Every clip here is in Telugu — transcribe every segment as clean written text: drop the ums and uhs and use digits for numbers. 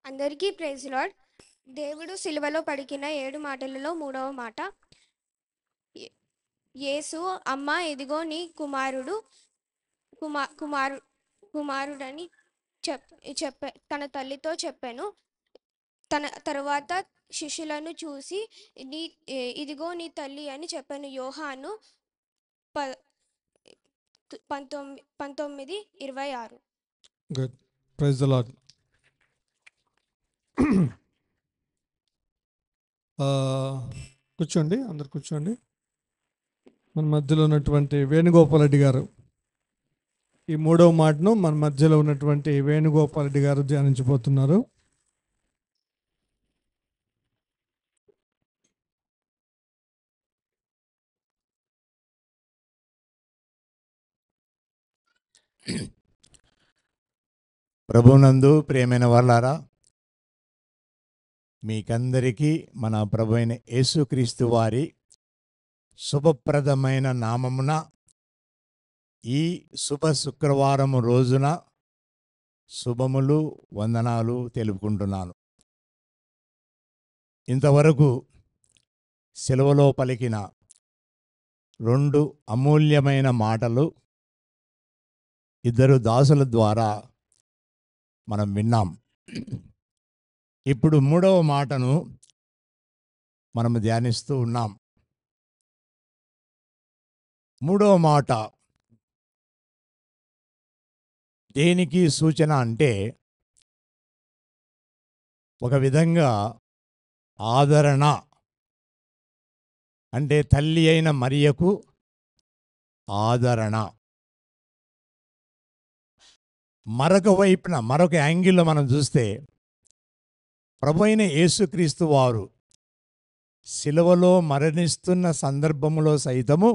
అందరికీ ప్రైజ్ లార్డ్. దేవుడు సిలువలో పలికిన 7 మాటలలో 3వ మాట, "యే- యేసు, అమ్మ, ఇదిగో నీ కుమారుడు కుమా- కుమారు కుమారుడని తన తల్లితో చెప్పాను. తన తరువాత శిష్యులను చూసి నీ ఇదిగో నీ తల్లి అని చెప్పాను. యోహాను 19:26. గుడ్. Praise the Lord. కూర్చోండి, అందరు కూర్చోండి. మన మధ్యలో ఉన్నటువంటి వేణుగోపాల్ రెడ్డి గారు ఈ 3వ మాటను మన మధ్యలో ఉన్నటువంటి వేణుగోపాల్ రెడ్డి గారు ధ్యానించబోతున్నారు. ప్రభునందు ప్రియమైన వాళ్ళారా, మీకందరికీ మన ప్రభు అయిన యేసుక్రీస్తు వారి శుభప్రదమైన నామమున ఈ శుభ శుక్రవారము రోజున శుభములు, వందనాలు తెలుపుకుంటున్నాను. ఇంతవరకు సెలవులో పలికిన 2 అమూల్యమైన మాటలు 2 దాసుల ద్వారా మనం విన్నాం. ఇప్పుడు 3వ మాటను మనము ధ్యానిస్తూ ఉన్నాం. 3వ మాట దేనికి సూచన అంటే, ఒక విధంగా ఆదరణ, అంటే తల్లి అయిన మరియకు ఆదరణ. మరొక వైపున, మరొక యాంగిల్లో మనం చూస్తే, ప్రభు అయిన యేసుక్రీస్తు వారు శిలువలో మరణిస్తున్న సందర్భములో సైతము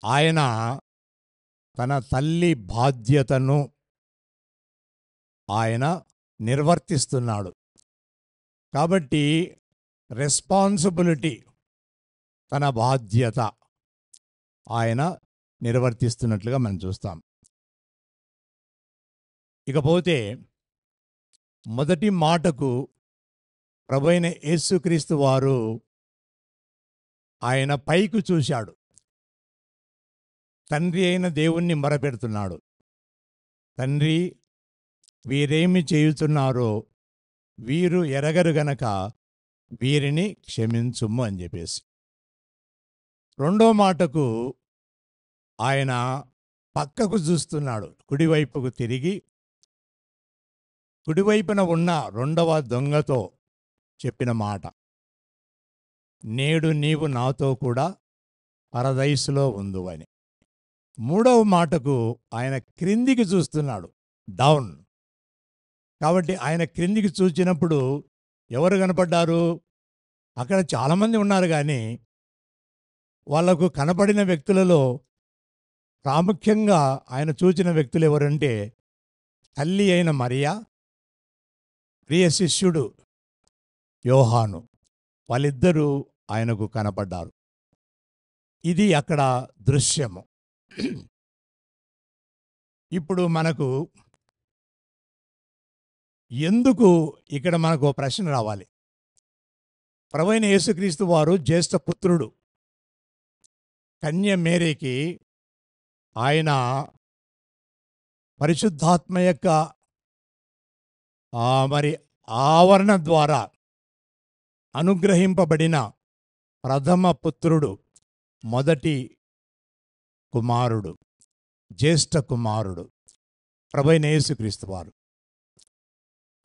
ఆయన తన తల్లి బాధ్యతను ఆయన నిర్వర్తిస్తున్నాడు. కాబట్టి రెస్పాన్సిబిలిటీ, తన బాధ్యత ఆయన నిర్వర్తిస్తున్నట్లుగా మనం చూస్తాం. ఇకపోతే మొదటి మాటకు ప్రభు అయిన యేసుక్రీస్తు వారు ఆయన పైకి చూశాడు, తండ్రి అయిన దేవుణ్ణి మొరపెడుతున్నాడు. తండ్రి, వీరేమి చేయుతున్నారో వీరు ఎరగరు గనక వీరిని క్షమించుము అని చెప్పేసి. 2వ మాటకు ఆయన పక్కకు చూస్తున్నాడు, కుడివైపుకు తిరిగి కుడివైపున ఉన్న 2వ దొంగతో చెప్పిన మాట, నేడు నీవు నాతో కూడా పరదైసులో ఉందు అని. 3వ మాటకు ఆయన క్రిందికి చూస్తున్నాడు, డౌన్. కాబట్టి ఆయన క్రిందికి చూచినప్పుడు ఎవరు కనపడ్డారు? అక్కడ చాలామంది ఉన్నారు, కానీ వాళ్లకు కనపడిన వ్యక్తులలో ప్రాముఖ్యంగా ఆయన చూచిన వ్యక్తులు ఎవరంటే, తల్లి అయిన మరియా, ప్రియ శిష్యుడు యోహాను, వాళ్ళిద్దరూ ఆయనకు కనపడ్డారు. ఇది అక్కడ దృశ్యము. ఇప్పుడు మనకు ఎందుకు ఇక్కడ మనకు ప్రశ్న రావాలి. ప్రభువైన యేసుక్రీస్తు వారు జ్యేష్ఠ పుత్రుడు. కన్య మేరీకి ఆయన పరిశుద్ధాత్మ యొక్క మరి ఆవరణ ద్వారా అనుగ్రహింపబడిన ప్రథమ పుత్రుడు, మొదటి కుమారుడు, జ్యేష్ఠ కుమారుడు ప్రభువైన యేసుక్రీస్తు వారు.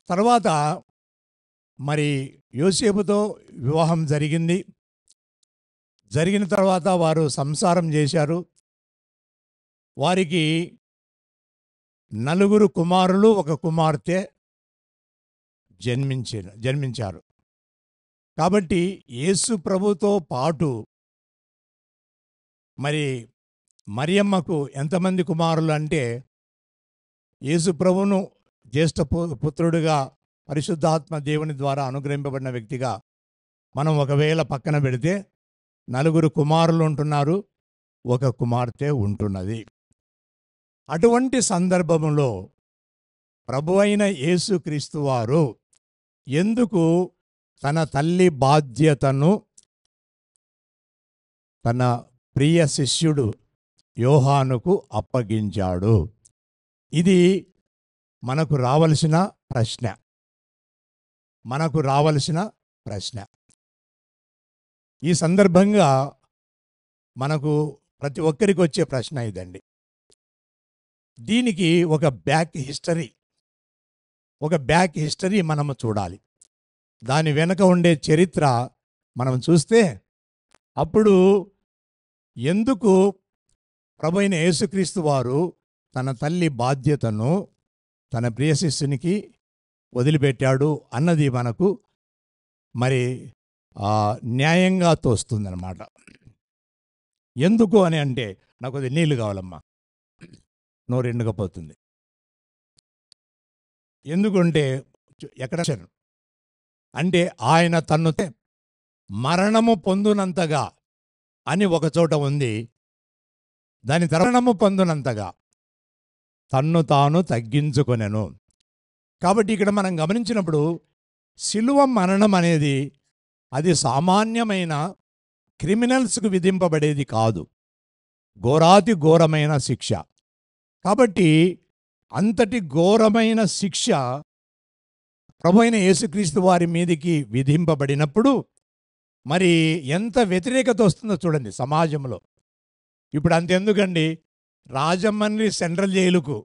తర్వాత మరి యోసేపుతో వివాహం జరిగింది. జరిగిన తర్వాత వారు సంసారం చేశారు. వారికి 4 కుమారులు, 1 కుమార్తె జన్మించారు. కాబట్టి యేసు ప్రభుతో పాటు మరి మరియమ్మకు ఎంతమంది కుమారులు అంటే, యేసు ప్రభును జ్యేష్ఠ పుత్రుడిగా పరిశుద్ధాత్మ దేవుని ద్వారా అనుగ్రహింపబడిన వ్యక్తిగా మనం ఒకవేళ పక్కన పెడితే 4 కుమారులు ఉంటున్నారు, 1 కుమార్తె ఉంటున్నది. అటువంటి సందర్భంలో ప్రభు అయిన యేసుక్రీస్తు వారు ఎందుకు తన తల్లి బాధ్యతను తన ప్రియ శిష్యుడు యోహానుకు అప్పగించాడు? ఇది మనకు రావలసిన ప్రశ్న. ఈ సందర్భంగా మనకు ప్రతి ఒక్కరికి వచ్చే ప్రశ్న ఇదండి. దీనికి ఒక బ్యాక్ హిస్టరీ మనము చూడాలి. దాని వెనుక ఉండే చరిత్ర మనం చూస్తే అప్పుడు ఎందుకు ప్రభు అయిన యేసుక్రీస్తు వారు తన తల్లి బాధ్యతను తన ప్రియ శిష్యునికి వదిలిపెట్టాడు అన్నది మనకు మరి న్యాయంగా తోస్తుందన్నమాట. ఎందుకు అని అంటే, నాకు అది నీళ్ళు కావాలమ్మా, నోరు ఎండుకపోతుంది. ఎందుకంటే ఎక్కడ అంటే ఆయన తన్ను మరణము పొందునంతగా అని ఒక చోట ఉంది. దాని మరణము పొందునంతగా తన్ను తాను తగ్గించుకొనెను. కాబట్టి ఇక్కడ మనం గమనించినప్పుడు శిలువ మరణం అనేది అది సామాన్యమైన క్రిమినల్స్కు విధింపబడేది కాదు, ఘోరాతి ఘోరమైన శిక్ష. కాబట్టి అంతటి ఘోరమైన శిక్ష ప్రభు అయిన యేసుక్రీస్తు వారి మీదికి విధింపబడినప్పుడు మరి ఎంత వ్యతిరేకత వస్తుందో చూడండి సమాజంలో. ఇప్పుడు అంతెందుకండి, రాజమండ్రి సెంట్రల్ జైలుకు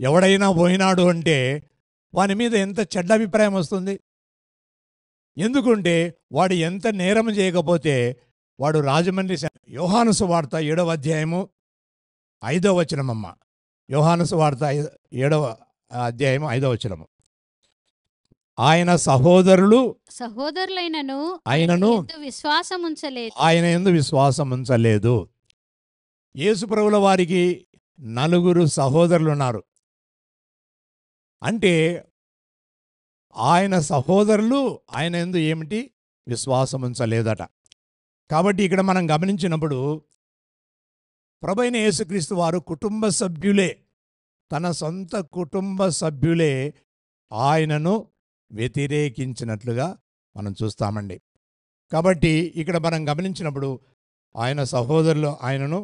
ఎవడైనా పోయినాడు అంటే వాని మీద ఎంత చెడ్డ అభిప్రాయం వస్తుంది. ఎందుకంటే వాడు ఎంత నేరం చేయకపోతే వాడు రాజమండ్రి యోహాను సువార్త 7వ అధ్యాయము 5వ వచనమమ్మ. యోహాను సువార్త 7వ అధ్యాయము 5వ వచనము. ఆయన సహోదరులైనను ఆయనను ఆయన యందు విశ్వాసం ఉంచలేదు. యేసుప్రభుల వారికి 4 సహోదరులు ఉన్నారు. అంటే ఆయన సహోదరులు ఆయన యందు ఏమిటి విశ్వాసం ఉంచలేదట. కాబట్టి ఇక్కడ మనం గమనించినప్పుడు ప్రభు అయిన యేసుక్రీస్తు వారు కుటుంబ సభ్యులే, తన సొంత కుటుంబ సభ్యులే ఆయనను వ్యతిరేకించినట్లుగా మనం చూస్తామండి. కాబట్టి ఇక్కడ మనం గమనించినప్పుడు ఆయన సహోదరులు ఆయనను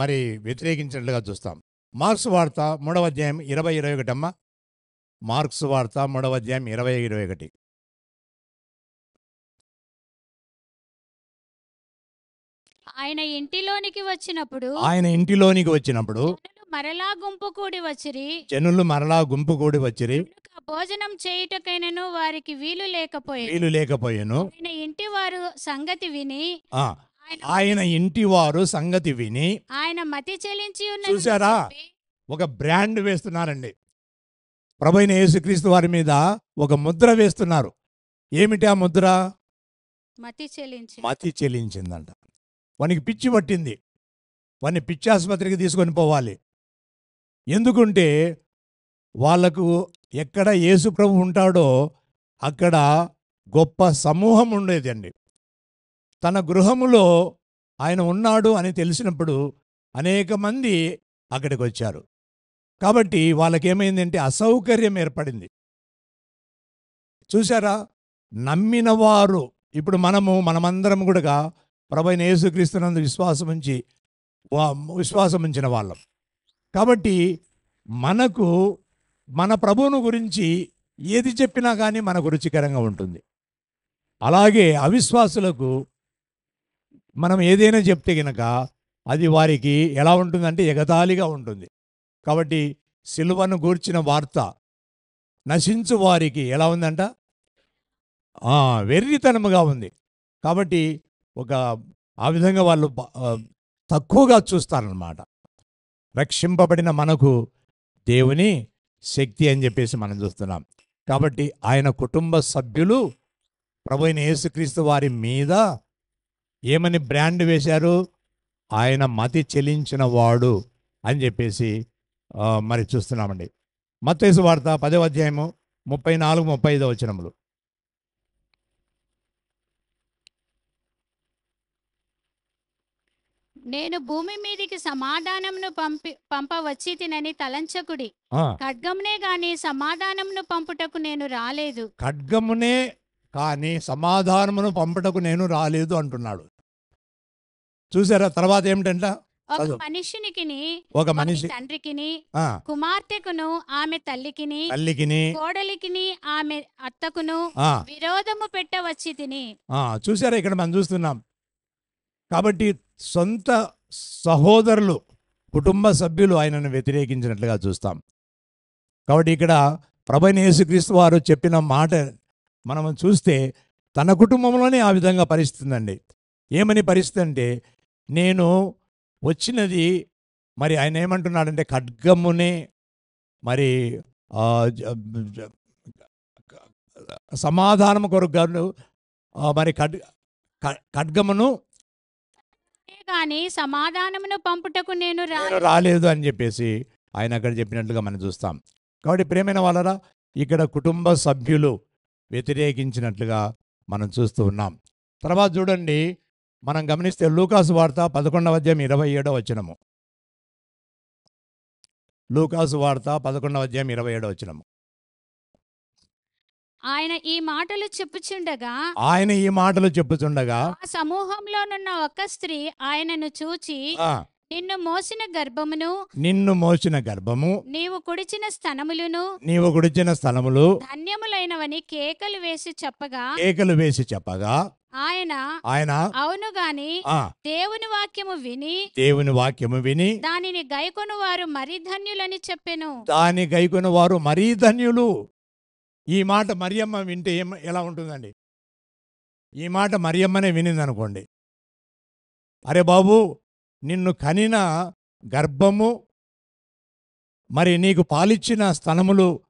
మరి వ్యతిరేకించినట్లుగా చూస్తాం. మార్క్స్ వార్త 3వ అధ్యాయం 20-21 అమ్మ. మార్క్స్ వార్త 3వ అధ్యాయం 20-21. ఆయన ఇంటిలోనికి వచ్చినప్పుడు జనులు మరలా గుంపు కూడి వచ్చిరి. భోజనం చేయుటకైనను వారికి వీలు లేకపోయెను. ఆయన ఇంటి వారు సంగతి విని ఆయన మతి చెలించి చూసారా, ఒక బ్రాండ్ వేస్తున్నారండి. ప్రభు అయిన యేసుక్రీస్తు వారి మీద ఒక ముద్ర వేస్తున్నారు. ఏమిటి ఆ ముద్ర? మతి చెలించిందంట. వానికి పిచ్చి పట్టింది. వాడిని పిచ్చాసుపత్రికి తీసుకొని పోవాలి. ఎందుకంటే వాళ్లకు ఎక్కడ యేసు ప్రభు ఉంటాడో అక్కడ గొప్ప సమూహం ఉండేది అండి. తన గృహములో ఆయన ఉన్నాడు అని తెలిసినప్పుడు అనేక మంది అక్కడికి వచ్చారు. కాబట్టి వాళ్ళకేమైందంటే అసౌకర్యం ఏర్పడింది. చూసారా, నమ్మిన వారు ఇప్పుడు మనమందరం కూడా ప్రభు అయిన యేసుక్రీస్తునందు విశ్వాసం ఉంచిన వాళ్ళం. కాబట్టి మనకు మన ప్రభువును గురించి ఏది చెప్పినా కానీ మనకు రుచికరంగా ఉంటుంది. అలాగే అవిశ్వాసులకు మనం ఏదైనా చెప్తే గనక అది వారికి ఎలా ఉంటుందంటే ఎగతాళిగా ఉంటుంది. కాబట్టి సిలువను గూర్చిన వార్త నశించు వారికి ఎలా ఉందంట? వెర్రితనముగా ఉంది. కాబట్టి ఆ విధంగా వాళ్ళు తక్కువగా చూస్తారన్నమాట. రక్షింపబడిన మనకు దేవుని శక్తి అని చెప్పేసి మనం చూస్తున్నాం. కాబట్టి ఆయన కుటుంబ సభ్యులు ప్రభు అయిన యేసుక్రీస్తు వారి మీద ఏమని బ్రాండ్ వేశారు? ఆయన మతి చెలించిన వాడు అని చెప్పేసి మరి చూస్తున్నామండి. మత్తయి సువార్త 10వ అధ్యాయము 34-35 వచనములు. నేను భూమి మీదికి సమాధానమును పంపవచ్చి తినని తలంచకుడి. ఆ, ఖడ్గమునే గాని సమాధానమును పంపుటకు నేను రాలేదు. ఖడ్గమునే కానీ సమాధానమును పంపుటకు నేను రాలేదు అంటున్నాడు. చూసారా? తర్వాత ఏమిటంట? ఒక చదువు. మనిషినికిని ఒక మనిషి తండ్రికిని ఆ, కుమార్తెకును ఆమె తల్లికిని తల్లికిని కోడలికిని ఆమె అత్తకును ఆ, విరోధము పెట్టవచ్చి తిని. చూసారా? ఇక్కడ మనం చూస్తున్నాం. కాబట్టి సొంత సహోదరులు, కుటుంబ సభ్యులు ఆయనను వ్యతిరేకించినట్లుగా చూస్తాం. కాబట్టి ఇక్కడ ప్రభువైన యేసుక్రీస్తు వారు చెప్పిన మాట మనం చూస్తే తన కుటుంబంలోనే ఆ విధంగా పరిస్థితి ఉందండి. ఏమని పరిస్థితి అంటే, నేను వచ్చినది మరి ఆయన ఏమంటున్నాడంటే ఖడ్గమునే మరి ఆ, జ- జ- సమాధానం కొరకు మరి ఖడ్గమును గాని సమాధానమును పంపుటకు నేను నేను రాలేదు అని చెప్పేసి ఆయన అక్కడ చెప్పినట్లుగా మనం చూస్తాం. కాబట్టి ప్రియమైన వాళ్ళరా, ఇక్కడ కుటుంబ సభ్యులు వ్యతిరేకించినట్లుగా మనం చూస్తూ ఉన్నాం. తర్వాత చూడండి, మనం గమనిస్తే లూకాసు వార్త 11:27 లూకాసు వార్త 11:27 ఆయన ఈ మాటలు చెప్పుచుండగా ఆయన ఈ మాటలు చెప్పుచుండగా ఆ సమూహంలోనున్న ఒక స్త్రీ ఆయనను చూచి, ఆ, నిన్ను మోసిన గర్భమును నిన్ను మోసిన గర్భము నీవు కుడిచిన స్తనములను నీవు గుడిచిన స్థలములు ధన్యములైనవని కేకలు వేసి చెప్పగా కేకలు వేసి చెప్పగా ఆయన ఆయన అవును గాని ఆ, దేవుని వాక్యము విని దేవుని వాక్యము విని దానిని గైకొను వారు మరి ధన్యులని చెప్పెను. దాని గైకొన వారు మరీ ధన్యులు. ఈ మాట మరియమ్మ వింటే ఎలా ఉంటుందండి? ఈ మాట మరియమ్మనే వినిందనుకోండి, అరే బాబు, నిన్ను కనిన గర్భము మరి నీకు పాలిచ్చిన స్తనములు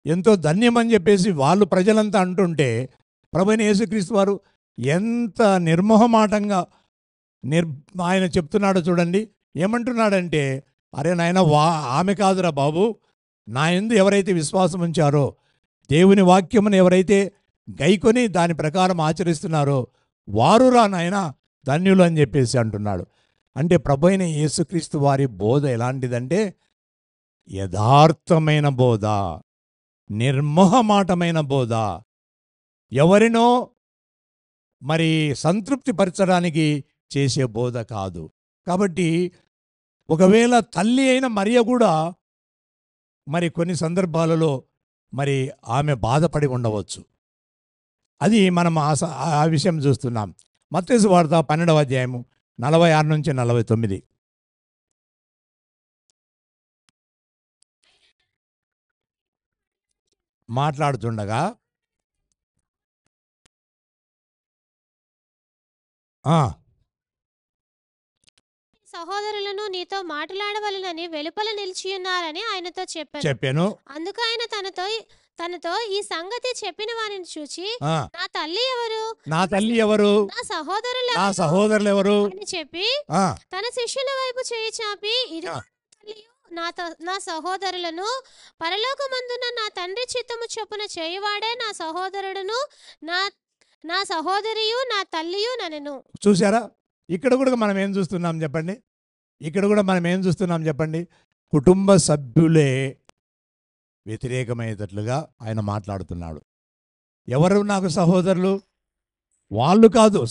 ఎంతో ధన్యమని చెప్పేసి వాళ్ళు ప్రజలంతా అంటుంటే, ప్రభువైన యేసుక్రీస్తు వారు ఎంత నిర్మోహమాటంగా ఆయన చెప్తున్నాడో చూడండి. ఏమంటున్నాడంటే, అరే నాయన, ఆమె కాదురా బాబు, నా యందు ఎవరైతే విశ్వాసం ఉంచారో, దేవుని వాక్యమును ఎవరైతే గైకొని దాని ప్రకారం ఆచరిస్తున్నారో వారు రా నాయన ధన్యులు అని చెప్పేసి అంటున్నాడు. అంటే ప్రభువైన యేసుక్రీస్తు వారి బోధ ఎలాంటిదంటే యథార్థమైన బోధ, నిర్మోహమాటమైన బోధ, ఎవరినో మరి సంతృప్తిపరచడానికి చేసే బోధ కాదు. కాబట్టి ఒకవేళ తల్లి అయిన మరియ కూడా మరి కొన్ని సందర్భాలలో మరి ఆమె బాధపడి ఉండవచ్చు. అది మనం ఆ విషయం చూస్తున్నాం. మత్తయి సువార్త 12:46-49. మాట్లాడుతుండగా సహోదరులను నీతో మాట్లాడవలనని వెలుపల నిలిచియున్నారని ఆయనతో చెప్పాను. అందుకు ఆయన తనతో ఈ సంగతి చెప్పిన వారిని చూచి, నా తల్లి ఎవరు, నా తల్లి ఎవరు, నా సహోదరులు ఎవరు అని చెప్పి తన శిష్యుల వైపు చేయి చాపి, ఇదిగో తల్లియు నా సహోదరులను, పరలోకమందున నా తండ్రి చిత్తము చొప్పున చేయువాడే నా సహోదరుడును, నా సహోదరియు నా తల్లియు ననెను. చూసారా? ఇక్కడ కూడా మనం ఏం చూస్తున్నాం చెప్పండి? కుటుంబ సభ్యులే వ్యతిరేకమయ్యేటట్లుగా ఆయన మాట్లాడుతున్నాడు. ఎవరు నాకు సహోదరులు? వాళ్ళు కాదు.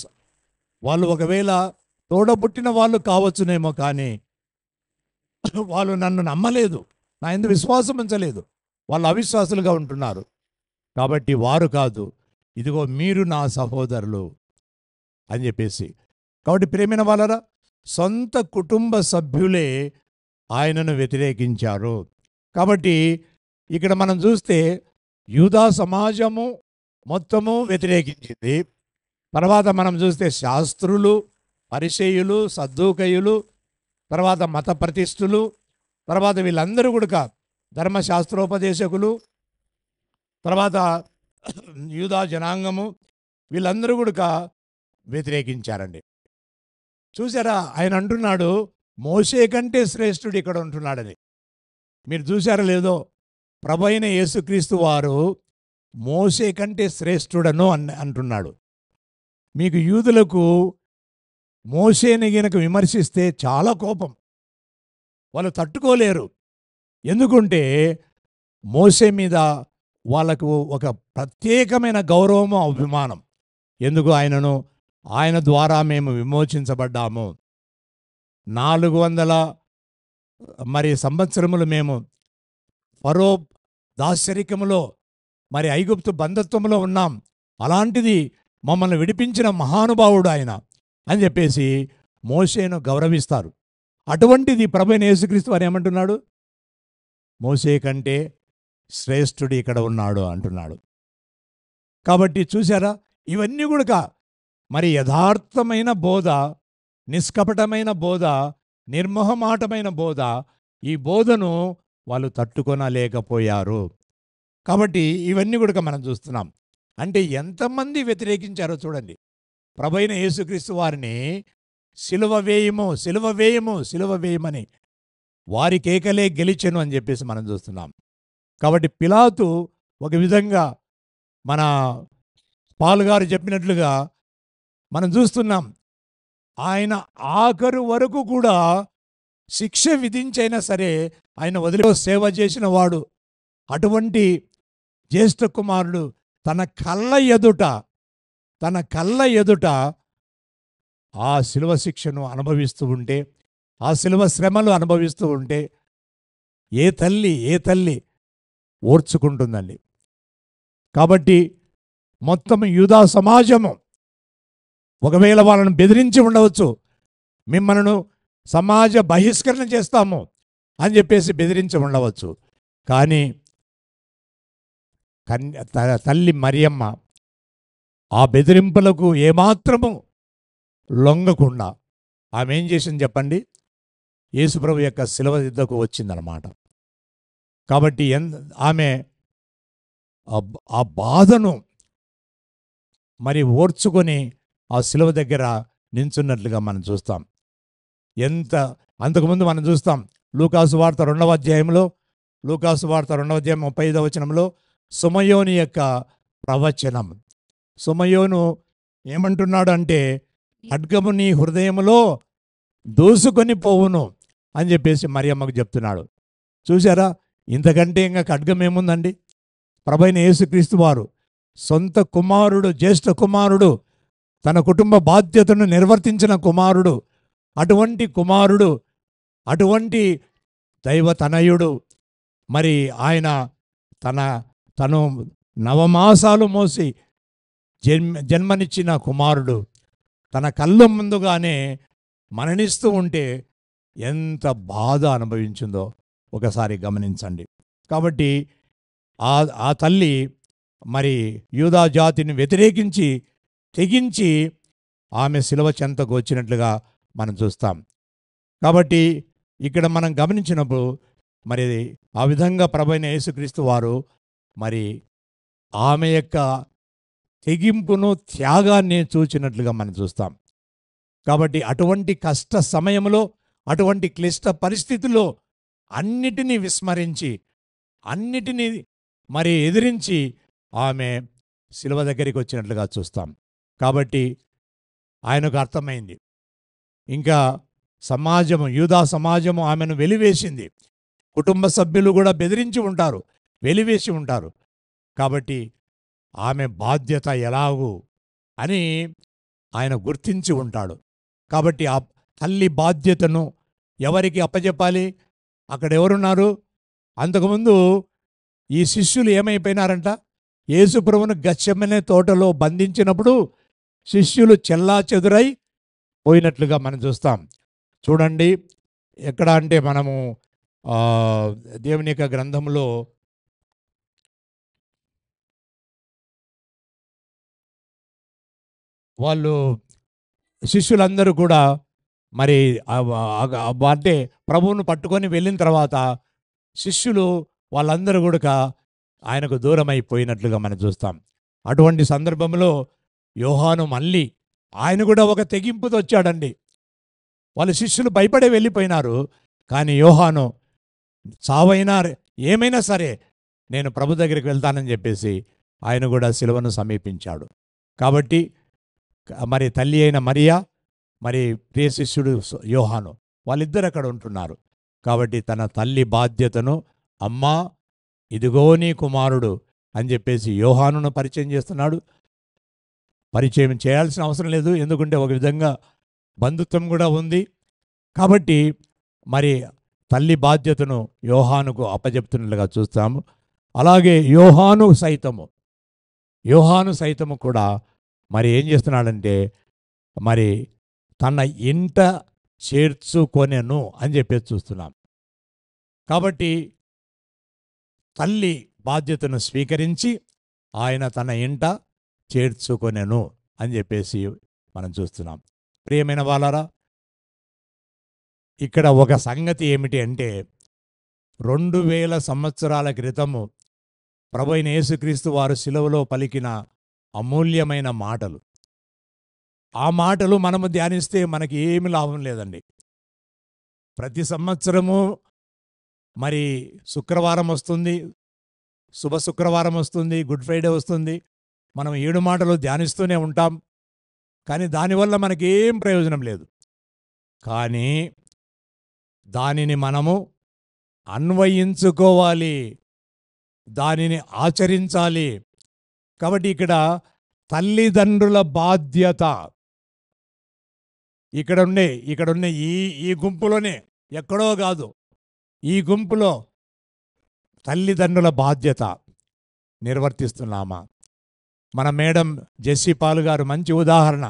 వాళ్ళు ఒకవేళ తోడబుట్టిన వాళ్ళు కావచ్చునేమో, కానీ వాళ్ళు నన్ను నమ్మలేదు, నా యందు విశ్వాసం ఉంచలేదు, వాళ్ళు అవిశ్వాసులుగా ఉంటున్నారు. కాబట్టి వారు కాదు, ఇదిగో మీరు నా సహోదరులు అని చెప్పేసి. కాబట్టి ప్రేమైన వాళ్ళరా, సొంత కుటుంబ సభ్యులే ఆయనను వ్యతిరేకించారు. కాబట్టి ఇక్కడ మనం చూస్తే యూదా సమాజము మొత్తము వ్యతిరేకించింది. తర్వాత మనం చూస్తే శాస్త్రులు, పరిసయ్యులు, సద్దూకయ్యులు, తర్వాత మత ప్రతిష్ఠులు, తర్వాత వీళ్ళందరూ కూడా ధర్మశాస్త్రోపదేశకులు, తర్వాత యూదా జనాంగము, వీళ్ళందరూ కూడా వ్యతిరేకించారండి. చూసారా? ఆయన అంటున్నాడు మోషే కంటే శ్రేష్ఠుడు ఇక్కడ ఉంటున్నాడని. మీరు చూసారో లేదో, ప్రభువైన యేసుక్రీస్తు వారు మోషే కంటే శ్రేష్ఠుడను అంటున్నాడు. మీకు యూదులకు మోషేని గనుక విమర్శిస్తే చాలా కోపం, వాళ్ళు తట్టుకోలేరు. ఎందుకంటే మోషే మీద వాళ్ళకు ఒక ప్రత్యేకమైన గౌరవము, అభిమానం. ఎందుకు? ఆయన ద్వారా మేము విమోచించబడ్డాము. 400 సంవత్సరములు మేము ఫరో దాస్యరికములో ఐగుప్తు బంధత్వంలో ఉన్నాం. అలాంటిది మమ్మల్ని విడిపించిన మహానుభావుడు ఆయన అని చెప్పేసి మోషేను గౌరవిస్తారు. అటువంటిది ప్రభువైన యేసుక్రీస్తు వారు ఏమంటున్నాడు? మోషే కంటే శ్రేష్ఠుడు ఇక్కడ ఉన్నాడు అంటున్నాడు. కాబట్టి చూసారా, ఇవన్నీ కూడా యథార్థమైన బోధ, నిష్కపటమైన బోధ, నిర్మోహమాటమైన బోధ. ఈ బోధను వాళ్ళు తట్టుకొనలేకపోయారు. కాబట్టి ఇవన్నీ కూడా మనం చూస్తున్నాం. అంటే ఎంతమంది వ్యతిరేకించారో చూడండి. ప్రభువైన యేసుక్రీస్తు వారిని సిలువ వేయము, సిలువ వేయము, సిలువ వేయమని వారి కేకలే గెలిచెను అని చెప్పేసి మనం చూస్తున్నాం. కాబట్టి పిలాతు ఒక విధంగా మన పాలుగారు చెప్పినట్లుగా మనం చూస్తున్నాం, ఆయన ఆఖరు వరకు కూడా శిక్ష విధించైనా సరే ఆయన వదిలి సేవ చేసిన వాడు. అటువంటి జ్యేష్ఠ కుమారుడు తన కళ్ళ ఎదుట ఆ శిలువ శిక్షను అనుభవిస్తూ ఉంటే, ఆ శిలువ శ్రమలు అనుభవిస్తూ ఉంటే ఏ తల్లి ఓర్చుకుంటుందండి. కాబట్టి మొత్తం యూదా సమాజము ఒకవేళ వాళ్ళను బెదిరించి ఉండవచ్చు, మిమ్మల్ని సమాజ బహిష్కరణ చేస్తాము అని చెప్పేసి బెదిరించి ఉండవచ్చు. కానీ తల్లి మరియమ్మ ఆ బెదిరింపులకు ఏమాత్రము లొంగకుండా ఆమె ఏం చేసింది చెప్పండి? యేసుప్రభు యొక్క శిలువ దిద్దకు వచ్చిందనమాట. కాబట్టి ఆమె ఆ బాధను ఓర్చుకొని ఆ శిలువ దగ్గర నించున్నట్లుగా మనం చూస్తాం. అంతకుముందు మనం చూస్తాం లూకాసు వార్త 2వ అధ్యాయంలో, లూకాసు వార్త 2వ అధ్యాయం 35వ వచనంలో సుమయోని యొక్క ప్రవచనం. సుమయోను ఏమంటున్నాడు అంటే, ఖడ్గము నీ హృదయములో దూసుకొని పోవును అని చెప్పేసి మరియమ్మకు చెప్తున్నాడు. చూసారా, ఇంతకంటే ఇంకా ఖడ్గం ఏముందండి? ప్రభువైన యేసుక్రీస్తు వారు సొంత కుమారుడు, జ్యేష్ఠ కుమారుడు, తన కుటుంబ బాధ్యతను నిర్వర్తించిన కుమారుడు, అటువంటి దైవతనయుడు, ఆయన తను నవమాసాలు మోసి జన్మనిచ్చిన కుమారుడు తన కళ్ళ ముందుగానే మరణిస్తూ ఉంటే ఎంత బాధ అనుభవించిందో ఒకసారి గమనించండి. కాబట్టి ఆ తల్లి యూదా జాతిని వ్యతిరేకించి తెగించి ఆమె శిలువ చెంతకు వచ్చినట్లుగా మనం చూస్తాం. కాబట్టి ఇక్కడ మనం గమనించినప్పుడు ఆ విధంగా ప్రభువైన యేసుక్రీస్తు వారు ఆమె యొక్క తెగింపును, త్యాగాన్ని చూచినట్లుగా మనం చూస్తాం. కాబట్టి అటువంటి కష్ట సమయంలో, అటువంటి క్లిష్ట పరిస్థితుల్లో అన్నిటినీ విస్మరించి, అన్నిటినీ ఎదిరించి ఆమె శిలువ దగ్గరికి వచ్చినట్లుగా చూస్తాం. కాబట్టి ఆయనకు అర్థమైంది, ఇంకా యూదా సమాజము ఆమెను వెలివేసింది, కుటుంబ సభ్యులు కూడా బెదిరించి ఉంటారు, వెలివేసి ఉంటారు. కాబట్టి ఆమె బాధ్యత ఎలాగూ అని ఆయన గుర్తించి ఉంటాడు. కాబట్టి ఆ తల్లి బాధ్యతను ఎవరికి అప్పచెప్పాలి? అక్కడ ఎవరున్నారు? అంతకుముందు ఈ శిష్యులు ఏమైపోయినారంట? యేసుప్రభువును గెత్సెమనే తోటలో బంధించినప్పుడు శిష్యులు చెల్లాచెదురై పోయినట్లుగా మనం చూస్తాం. చూడండి, ఎక్కడ అంటే మనము దేవుని యొక్క గ్రంథంలో వాళ్ళు శిష్యులందరూ కూడా అంటే ప్రభువును పట్టుకొని వెళ్ళిన తర్వాత శిష్యులు వాళ్ళందరూ కూడా ఆయనకు దూరం అయిపోయినట్లుగా మనం చూస్తాం. అటువంటి సందర్భంలో యోహాను మళ్ళీ ఆయన కూడా ఒక తెగింపుతో వచ్చాడండి. వాళ్ళ శిష్యులు భయపడే వెళ్ళిపోయినారు, కానీ యోహాను చావైనా ఏమైనా సరే నేను ప్రభు దగ్గరికి వెళ్తానని చెప్పేసి ఆయన కూడా శిలువను సమీపించాడు. కాబట్టి తల్లి అయిన మరియా మరి ప్రియ శిష్యుడు యోహాను, వాళ్ళిద్దరు అక్కడ ఉంటున్నారు. కాబట్టి తన తల్లి బాధ్యతను, అమ్మా ఇదిగో నీ కుమారుడు అని చెప్పేసి యోహానును పరిచయం చేస్తున్నాడు. పరిచయం చేయాల్సిన అవసరం లేదు, ఎందుకంటే ఒక విధంగా బంధుత్వం కూడా ఉంది. కాబట్టి మరి తల్లి బాధ్యతను యోహానుకు అప్పచెప్తున్నట్లుగా చూస్తాము. అలాగే యోహాను సైతము కూడా మరి ఏం చేస్తున్నాడంటే మరి తన ఇంట చేర్చుకొనెను అని చెప్పేసి చూస్తున్నాం. కాబట్టి తల్లి బాధ్యతను స్వీకరించి ఆయన తన ఇంట చేర్చుకొనెను అని చెప్పేసి మనం చూస్తున్నాం. ప్రియమైన వాళ్ళారా, ఇక్కడ ఒక సంగతి ఏమిటి అంటే 2000 సంవత్సరాల క్రితము ప్రభు అయిన యేసుక్రీస్తు వారు శిలువలో పలికిన అమూల్యమైన మాటలు. ఆ మాటలు మనము ధ్యానిస్తే మనకి ఏమి లాభం లేదండి. ప్రతి సంవత్సరము మరి శుక్రవారం వస్తుంది, శుభ శుక్రవారం వస్తుంది, గుడ్ ఫ్రైడే వస్తుంది, మనం 7 మాటలు ధ్యానిస్తూనే ఉంటాం. కానీ దానివల్ల మనకేం ప్రయోజనం లేదు. కానీ దానిని మనము అన్వయించుకోవాలి, దానిని ఆచరించాలి. కాబట్టి ఇక్కడ తల్లిదండ్రుల బాధ్యత ఇక్కడున్న ఈ గుంపులోనే, ఎక్కడో కాదు, ఈ గుంపులో తల్లిదండ్రుల బాధ్యత నిర్వర్తిస్తున్నామా? మన మేడం జెస్సీ పాల్ గారు మంచి ఉదాహరణ.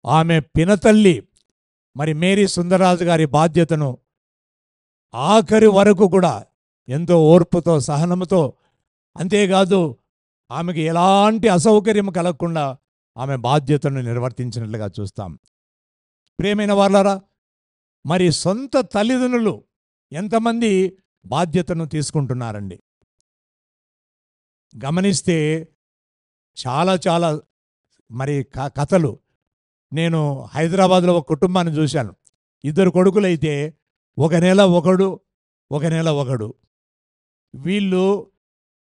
ఆమె పినతల్లి మరి మేరీ సుందరరాజు గారి బాధ్యతను ఆఖరి వరకు కూడా ఎంతో ఓర్పుతో, సహనముతో, అంతేకాదు ఆమెకి ఎలాంటి అసౌకర్యం కలగకుండా ఆమె బాధ్యతను నిర్వర్తించినట్లుగా చూస్తాం. ప్రియమైన వాళ్ళారా, మరి సొంత తల్లిదండ్రులు ఎంతమంది బాధ్యతను తీసుకుంటున్నారండి? గమనిస్తే చాలా మరి కథలు. నేను హైదరాబాద్లో ఒక కుటుంబాన్ని చూశాను. 2 కొడుకులైతే ఒక నెల ఒకడు.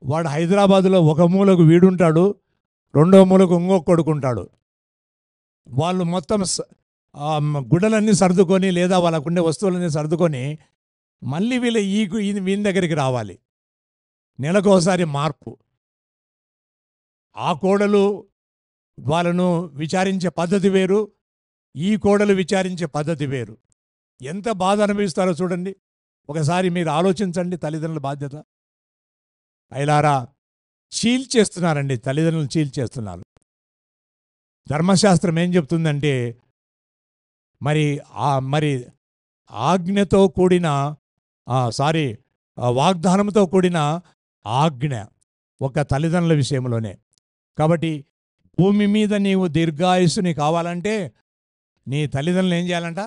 వాడు హైదరాబాదులో ఒక మూలకు వీడుంటాడు, రెండో మూలకు ఇంకొక కొడుకుంటాడు. వాళ్ళు మొత్తం గుడ్డలన్నీ సర్దుకొని లేదా వాళ్ళకుండే వస్తువులన్నీ సర్దుకొని మళ్ళీ వీళ్ళ దగ్గరికి రావాలి. నెలకోసారి మార్పు. ఆ కోడలు వాళ్ళను విచారించే పద్ధతి వేరు, ఈ కోడలు విచారించే పద్ధతి వేరు. ఎంత బాధ అనుభవిస్తారో చూడండి. ఒకసారి మీరు ఆలోచించండి. తల్లిదండ్రుల బాధ్యత అయిలారా చీల్చేస్తున్నారండి, తల్లిదండ్రులు చీల్చేస్తున్నారు. ధర్మశాస్త్రం ఏం చెప్తుందంటే మరి ఆజ్ఞతో కూడిన వాగ్దానంతో కూడిన ఆజ్ఞ ఒక తల్లిదండ్రుల విషయంలోనే. కాబట్టి భూమి మీద నీవు దీర్ఘాయుస్సుని కావాలంటే నీ తల్లిదండ్రులు ఏం చేయాలంట?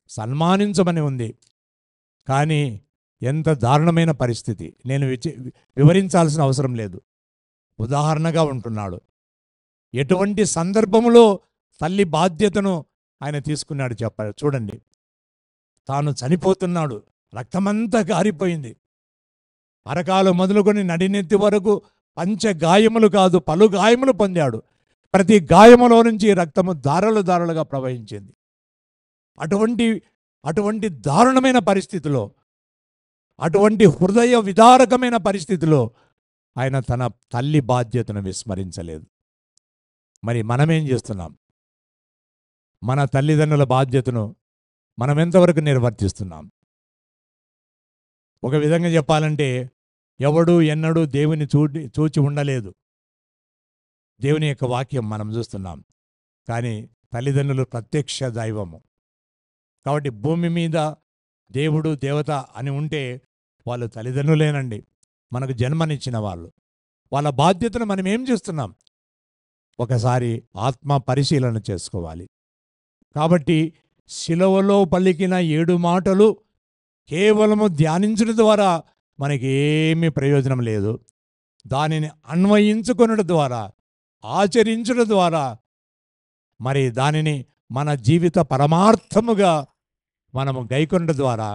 సన్మానించమని ఉంది. కానీ ఎంత దారుణమైన పరిస్థితి, నేను వివరించాల్సిన అవసరం లేదు, ఉదాహరణగా ఉంటున్నాడు. ఎటువంటి సందర్భంలో తల్లి బాధ్యతను ఆయన తీసుకున్నాడు చెప్పాడు చూడండి. తాను చనిపోతున్నాడు, రక్తమంతా కారిపోయింది, అరకాలు మొదలుకొని నడినెత్తి వరకు పంచగాయములు కాదు పలు గాయములు పొందాడు. ప్రతి గాయములో నుంచి రక్తము దారులుగా ప్రవహించింది. అటువంటి దారుణమైన పరిస్థితిలో, అటువంటి హృదయ విదారకమైన పరిస్థితిలో ఆయన తన తల్లి బాధ్యతను విస్మరించలేదు. మరి మనమేం చేస్తున్నాం? మన తల్లిదండ్రుల బాధ్యతను మనం ఎంతవరకు నిర్వర్తిస్తున్నాం? ఒక విధంగా చెప్పాలంటే ఎవడు ఎన్నడూ దేవుని చూచి ఉండలేదు. దేవుని యొక్క వాక్యం మనం చూస్తున్నాం. కానీ తల్లిదండ్రులు ప్రత్యక్ష దైవము. కాబట్టి భూమి మీద దేవుడు దేవత అని ఉంటే వాళ్ళు తల్లిదండ్రులేనండి, మనకు జన్మనిచ్చిన వాళ్ళు. వాళ్ళ బాధ్యతను మనం ఏం చేస్తున్నాం? ఒకసారి ఆత్మ పరిశీలన చేసుకోవాలి. కాబట్టి శిలువలో పలికిన 7 మాటలు కేవలము ధ్యానించడం ద్వారా మనకేమీ ప్రయోజనం లేదు. దానిని అన్వయించుకొనడం ద్వారా, ఆచరించడం ద్వారా మరి దానిని మన జీవిత పరమార్థముగా మనము గైకొనడం ద్వారా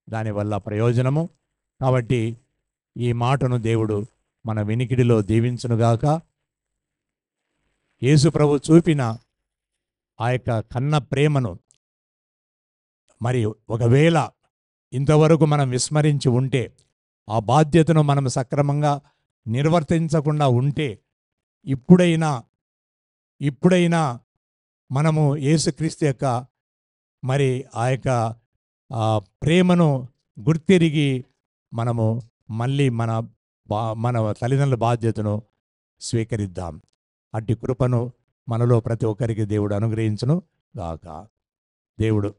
దానివల్ల ప్రయోజనము. కాబట్టి ఈ మాటను దేవుడు మన వినికిడిలో దీవించునుగాక. యేసు ప్రభు చూపిన ఆ యొక్క కన్న ప్రేమను మరి ఒకవేళ ఇంతవరకు మనం విస్మరించి ఉంటే, ఆ బాధ్యతను మనం సక్రమంగా నిర్వర్తించకుండా ఉంటే, ఇప్పుడైనా మనము యేసుక్రీస్తు యొక్క మరి ఆ యొక్క ప్రేమను గుర్తిరిగి మనము మళ్ళీ మన తల్లిదండ్రుల బాధ్యతను స్వీకరిద్దాం. అట్టి కృపను మనలో ప్రతి ఒక్కరికి దేవుడు అనుగ్రహించును గాక. దేవుడు